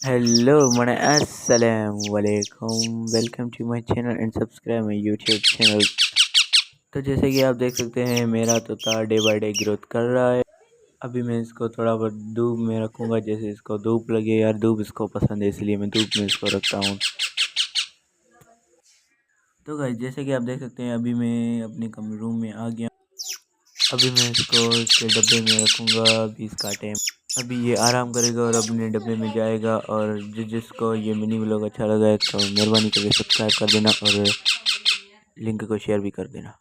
Hello मने अस्सलाम वालेकुम। Welcome to my channel and subscribe my YouTube channel. तो जैसे कि आप देख सकते हैं मेरा तोता डे बाय डे ग्रोथ कर रहा है। अभी मैं इसको थोड़ा बहुत धूप में रखूँगा, जैसे इसको धूप लगे यार, धूप इसको पसंद है इसलिए मैं धूप में इसको रखता हूँ। तो गाइस जैसे कि आप देख सकते हैं अभी मैं अपने कमरे रूम में आ गया। अभी मैं इसको इसके डब्बे में रखूँगा। अभी इसका टाइम, अभी ये आराम करेगा और अपने डब्बे में जाएगा। और जिसको ये मिनी व्लॉग अच्छा लगा है तो मेहरबानी करके सब्सक्राइब कर देना और लिंक को शेयर भी कर देना।